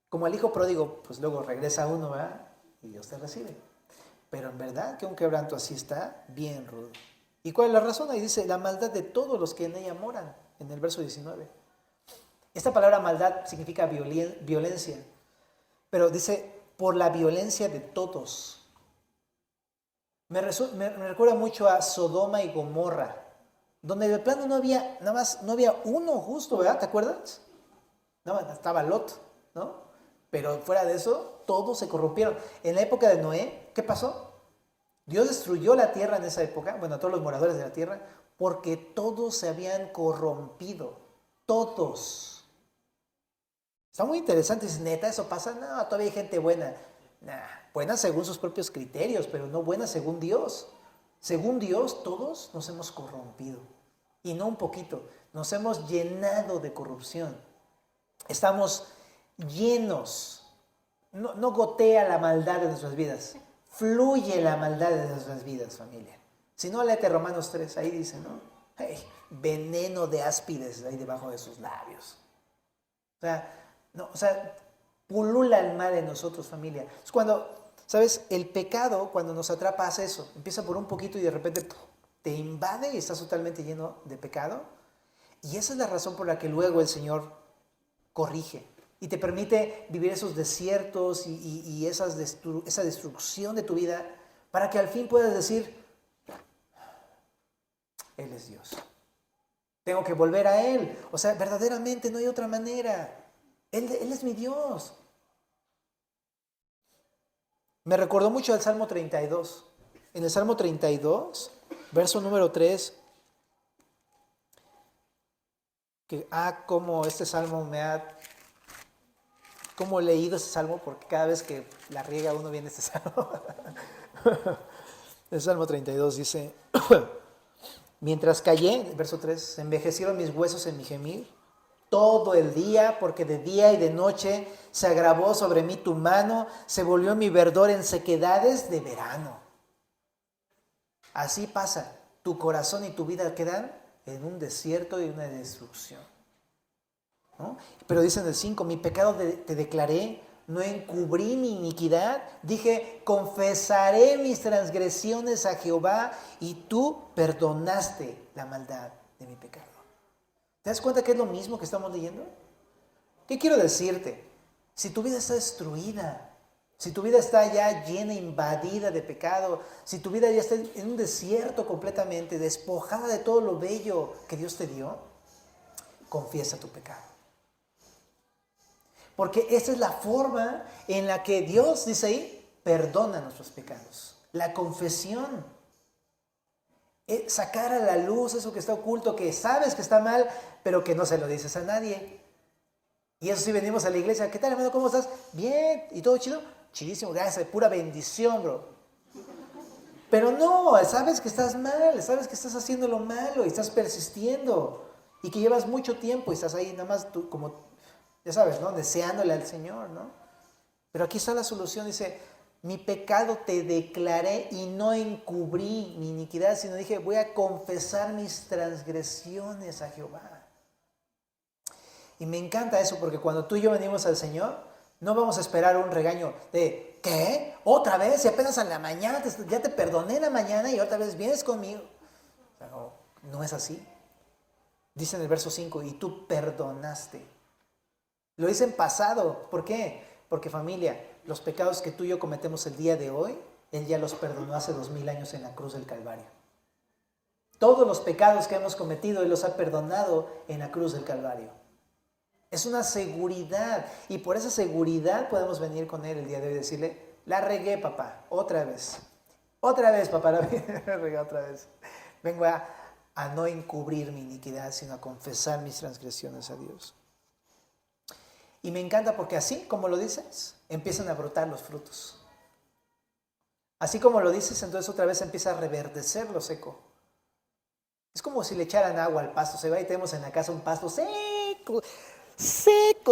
Como el hijo pródigo, pues luego regresa uno, ¿verdad? Y Dios te recibe. Pero en verdad que un quebranto así está bien rudo. ¿Y cuál es la razón? Ahí dice, la maldad de todos los que en ella moran, en el verso 19. Esta palabra maldad significa violencia, pero dice, por la violencia de todos. Me recuerda mucho a Sodoma y Gomorra, donde de plano no había, nada más, no había uno justo, ¿verdad? ¿Te acuerdas? No, estaba Lot, ¿no? Pero fuera de eso, todos se corrompieron. En la época de Noé, ¿qué pasó? Dios destruyó la tierra en esa época, bueno, a todos los moradores de la tierra, porque todos se habían corrompido. Todos. Está muy interesante. ¿Es neta eso pasa? No, todavía hay gente buena. Nah, buena según sus propios criterios, pero no buena según Dios. Según Dios, todos nos hemos corrompido. Y no un poquito. Nos hemos llenado de corrupción. Estamos llenos. No gotea la maldad de nuestras vidas. Fluye la maldad de nuestras vidas, familia. Si no, léete Romanos 3, ahí dice, ¿no? Veneno de áspides ahí debajo de sus labios. O sea, pulula el mal en nosotros, familia. Es cuando, ¿sabes? El pecado, cuando nos atrapa, hace eso. Empieza por un poquito y de repente te invade y estás totalmente lleno de pecado. Y esa es la razón por la que luego el Señor corrige. Y te permite vivir esos desiertos y esa destrucción de tu vida para que al fin puedas decir, Él es Dios. Tengo que volver a Él. O sea, verdaderamente no hay otra manera. Él es mi Dios. Me recordó mucho al Salmo 32. En el Salmo 32, verso número 3, como este salmo como he leído ese salmo, porque cada vez que la riega uno viene este salmo. El Salmo 32 dice, mientras callé, verso 3, se envejecieron mis huesos en mi gemir, todo el día, porque de día y de noche se agravó sobre mí tu mano, se volvió mi verdor en sequedades de verano. Así pasa, tu corazón y tu vida quedan en un desierto y una destrucción, ¿no? Pero dice en el 5, mi pecado te declaré, no encubrí mi iniquidad, dije, confesaré mis transgresiones a Jehová y tú perdonaste la maldad de mi pecado. ¿Te das cuenta que es lo mismo que estamos leyendo? ¿Qué quiero decirte? Si tu vida está destruida, si tu vida está ya llena, invadida de pecado, si tu vida ya está en un desierto completamente, despojada de todo lo bello que Dios te dio, confiesa tu pecado. Porque esa es la forma en la que Dios, dice ahí, perdona nuestros pecados. La confesión. Sacar a la luz eso que está oculto, que sabes que está mal, pero que no se lo dices a nadie. Y eso sí, venimos a la iglesia. ¿Qué tal, hermano? ¿Cómo estás? Bien. ¿Y todo chido? Chidísimo. Gracias. Pura bendición, bro. Pero no, sabes que estás mal. Sabes que estás haciendo lo malo y estás persistiendo. Y que llevas mucho tiempo y estás ahí nada más tú, como, ya sabes, ¿no? Deseándole al Señor, ¿no? Pero aquí está la solución. Dice, mi pecado te declaré y no encubrí mi iniquidad, sino dije, voy a confesar mis transgresiones a Jehová. Y me encanta eso, porque cuando tú y yo venimos al Señor, no vamos a esperar un regaño de, ¿qué? ¿Otra vez? Si apenas a la mañana, ya te perdoné en la mañana y otra vez vienes conmigo. O sea, no es así. Dice en el verso 5, y tú perdonaste. Lo dice en pasado. ¿Por qué? Porque, familia, los pecados que tú y yo cometemos el día de hoy, Él ya los perdonó hace 2000 años en la cruz del Calvario. Todos los pecados que hemos cometido, Él los ha perdonado en la cruz del Calvario. Es una seguridad, y por esa seguridad podemos venir con Él el día de hoy y decirle, la regué, papá, otra vez, papá, la regué otra vez. Vengo a no encubrir mi iniquidad, sino a confesar mis transgresiones a Dios. Y me encanta porque así como lo dices, empiezan a brotar los frutos. Así como lo dices, entonces otra vez empieza a reverdecer lo seco. Es como si le echaran agua al pasto. Se va y tenemos en la casa un pasto seco,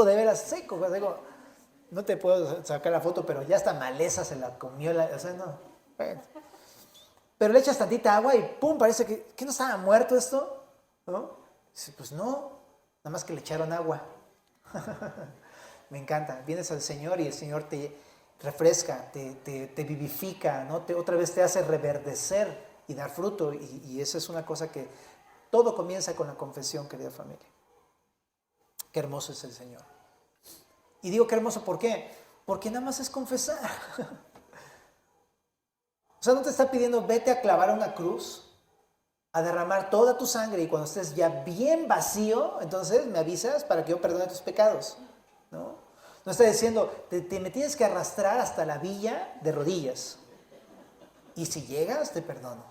de veras seco. No te puedo sacar la foto, pero ya hasta maleza se la comió. O sea, no. Bueno. Pero le echas tantita agua y ¡pum! Parece que no estaba muerto esto, ¿no? Dice, pues no, nada más que le echaron agua. Me encanta. Vienes al Señor y el Señor te refresca, te vivifica, ¿no? Otra vez te hace reverdecer y dar fruto. Y esa es una cosa que todo comienza con la confesión, querida familia. Qué hermoso es el Señor. Y digo qué hermoso, ¿por qué? Porque nada más es confesar. O sea, no te está pidiendo vete a clavar una cruz, a derramar toda tu sangre y cuando estés ya bien vacío, entonces me avisas para que yo perdone tus pecados, ¿no? No está diciendo, me tienes que arrastrar hasta la villa de rodillas y si llegas te perdono.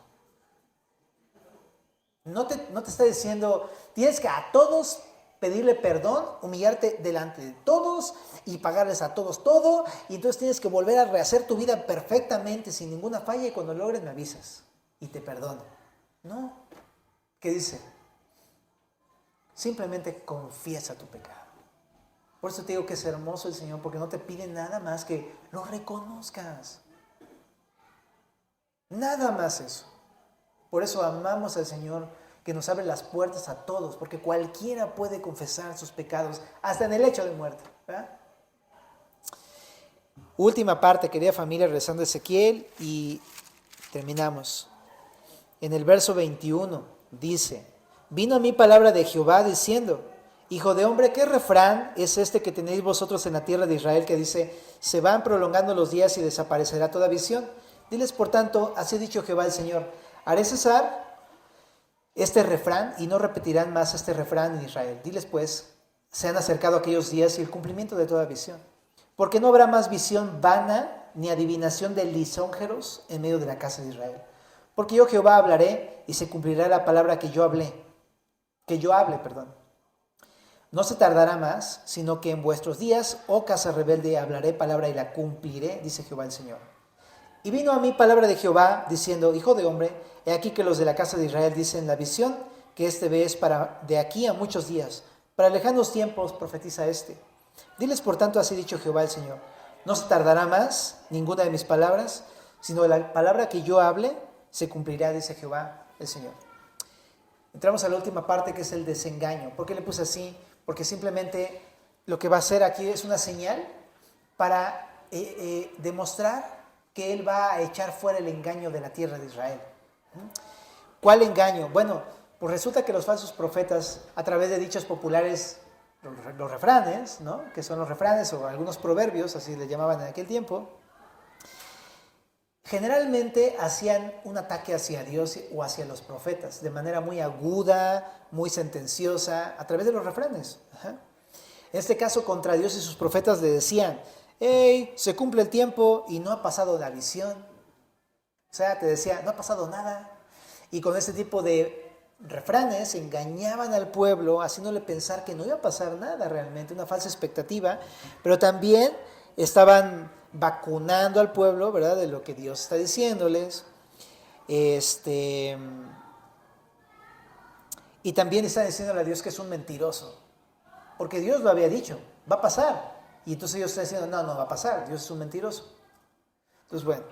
No te está diciendo, tienes que a todos pedirle perdón, humillarte delante de todos y pagarles a todos todo y entonces tienes que volver a rehacer tu vida perfectamente sin ninguna falla y cuando logres me avisas y te perdono. No. ¿Qué dice? Simplemente confiesa tu pecado. Por eso te digo que es hermoso el Señor, porque no te pide nada más que lo reconozcas. Nada más eso. Por eso amamos al Señor, que nos abre las puertas a todos, porque cualquiera puede confesar sus pecados, hasta en el lecho de muerte, ¿verdad? Última parte, querida familia, regresando a Ezequiel y terminamos. En el verso 21 dice, vino a mí palabra de Jehová diciendo, hijo de hombre, ¿qué refrán es este que tenéis vosotros en la tierra de Israel que dice, se van prolongando los días y desaparecerá toda visión? Diles, por tanto, así ha dicho Jehová el Señor, haré cesar este refrán y no repetirán más este refrán en Israel. Diles pues, se han acercado aquellos días y el cumplimiento de toda visión. Porque no habrá más visión vana ni adivinación de lisonjeros en medio de la casa de Israel. Porque yo Jehová hablaré y se cumplirá la palabra que yo hable, perdón. No se tardará más, sino que en vuestros días, oh casa rebelde, hablaré palabra y la cumpliré, dice Jehová el Señor. Y vino a mí palabra de Jehová, diciendo, hijo de hombre, he aquí que los de la casa de Israel dicen, la visión que éste ve es para de aquí a muchos días, para lejanos tiempos profetiza este. Diles por tanto, así dicho Jehová el Señor, no se tardará más ninguna de mis palabras, sino la palabra que yo hable se cumplirá, dice Jehová el Señor. Entramos a la última parte, que es el desengaño. ¿Por qué le puse así? Porque simplemente lo que va a hacer aquí es una señal para demostrar que él va a echar fuera el engaño de la tierra de Israel. ¿Cuál engaño? Bueno, pues resulta que los falsos profetas, a través de dichos populares, los refranes, ¿no? Que son los refranes o algunos proverbios, así le llamaban en aquel tiempo, generalmente hacían un ataque hacia Dios o hacia los profetas, de manera muy aguda, muy sentenciosa, a través de los refranes. En este caso, contra Dios y sus profetas le decían, hey, se cumple el tiempo y no ha pasado la visión. O sea, te decía, no ha pasado nada. Y con este tipo de refranes engañaban al pueblo, haciéndole pensar que no iba a pasar nada realmente, una falsa expectativa, pero también estaban vacunando al pueblo, ¿verdad?, de lo que Dios está diciéndoles. Y también están diciéndole a Dios que es un mentiroso, porque Dios lo había dicho, va a pasar. Y entonces ellos están diciendo, no, no va a pasar, Dios es un mentiroso. Entonces, bueno,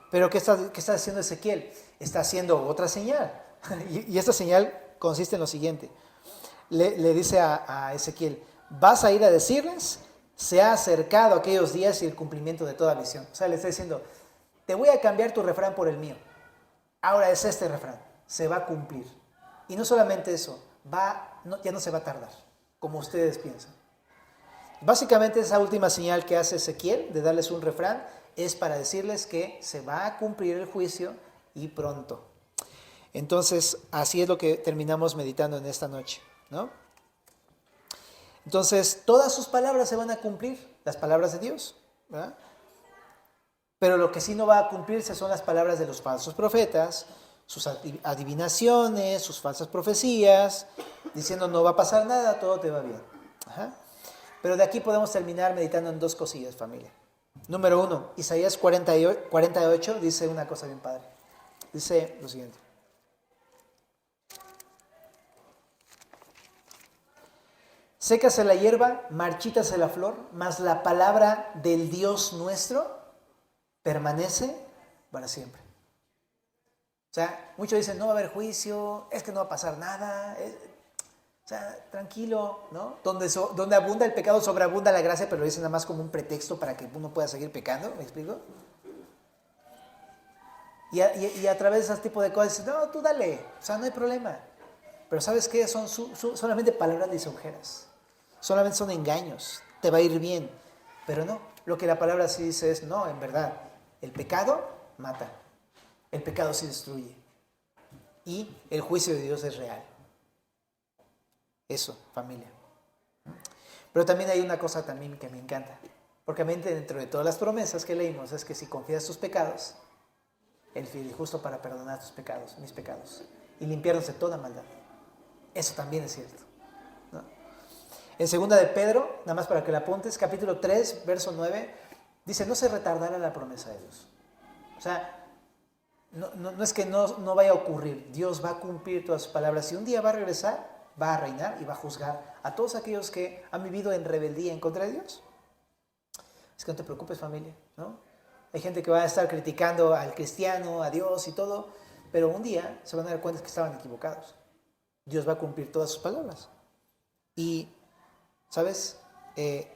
pero ¿qué está haciendo Ezequiel? Está haciendo otra señal. Y esta señal consiste en lo siguiente. Le dice a Ezequiel, vas a ir a decirles, se ha acercado aquellos días y el cumplimiento de toda visión. O sea, le está diciendo, te voy a cambiar tu refrán por el mío. Ahora es este refrán, se va a cumplir. Y no solamente eso, ya no se va a tardar, como ustedes piensan. Básicamente esa última señal que hace Ezequiel, de darles un refrán, es para decirles que se va a cumplir el juicio y pronto. Entonces, así es lo que terminamos meditando en esta noche, ¿no? Entonces, todas sus palabras se van a cumplir, las palabras de Dios, ¿verdad? Pero lo que sí no va a cumplirse son las palabras de los falsos profetas, sus adivinaciones, sus falsas profecías, diciendo no va a pasar nada, todo te va bien. Ajá. Pero de aquí podemos terminar meditando en dos cosillas, familia. Número 1, Isaías 48 dice una cosa bien padre. Dice lo siguiente. Sécase la hierba, marchítase la flor, mas la palabra del Dios nuestro permanece para siempre. O sea, muchos dicen, no va a haber juicio, es que no va a pasar nada. O sea, tranquilo, ¿no? Donde abunda el pecado, sobreabunda la gracia, pero lo dicen nada más como un pretexto para que uno pueda seguir pecando, ¿me explico? Y a través de ese tipo de cosas, no, tú dale, o sea, no hay problema. Pero ¿sabes qué? Son solamente palabras lisonjeras. Solamente son engaños, te va a ir bien. Pero no, lo que la palabra sí dice es, no, en verdad, el pecado mata, el pecado sí destruye. Y el juicio de Dios es real. Eso, familia. Pero también hay una cosa también que me encanta. Porque dentro de todas las promesas que leímos es que si confías tus pecados, Él es fiel y justo para perdonar tus pecados, mis pecados, y limpiarnos de toda maldad. Eso también es cierto, ¿no? En segunda de Pedro, nada más para que la apuntes, capítulo 3, verso 9, dice, no se retardará la promesa de Dios. O sea, no es que no vaya a ocurrir. Dios va a cumplir todas sus palabras y un día va a regresar, va a reinar y va a juzgar a todos aquellos que han vivido en rebeldía en contra de Dios. Es que no te preocupes, familia, ¿no? Hay gente que va a estar criticando al cristiano, a Dios y todo, pero un día se van a dar cuenta que estaban equivocados. Dios va a cumplir todas sus palabras. Y, ¿sabes?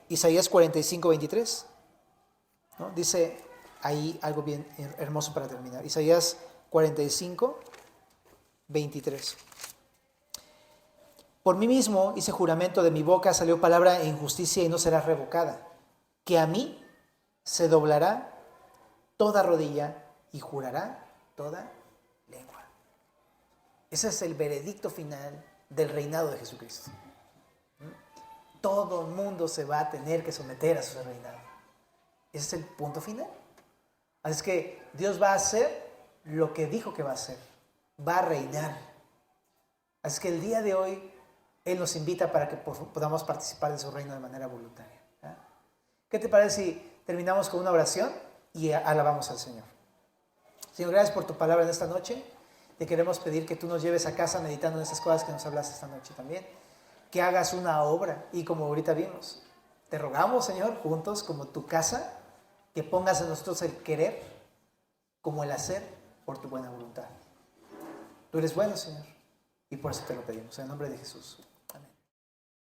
Isaías 45, 23, ¿no? Dice ahí algo bien hermoso para terminar. Isaías 45, 23. Por mí mismo hice juramento, de mi boca salió palabra en justicia y no será revocada, que a mí se doblará toda rodilla y jurará toda lengua. Ese es el veredicto final del reinado de Jesucristo. Todo el mundo se va a tener que someter a su reinado. Ese es el punto final. Así es que Dios va a hacer lo que dijo que va a hacer. Va a reinar. Así que el día de hoy Él nos invita para que podamos participar de su reino de manera voluntaria. ¿Qué te parece si terminamos con una oración y alabamos al Señor? Señor, gracias por tu palabra en esta noche. Te queremos pedir que tú nos lleves a casa meditando en esas cosas que nos hablaste esta noche también. Que hagas una obra y como ahorita vimos, te rogamos, Señor, juntos como tu casa, que pongas en nosotros el querer como el hacer por tu buena voluntad. Tú eres bueno, Señor, y por eso te lo pedimos, en el nombre de Jesús.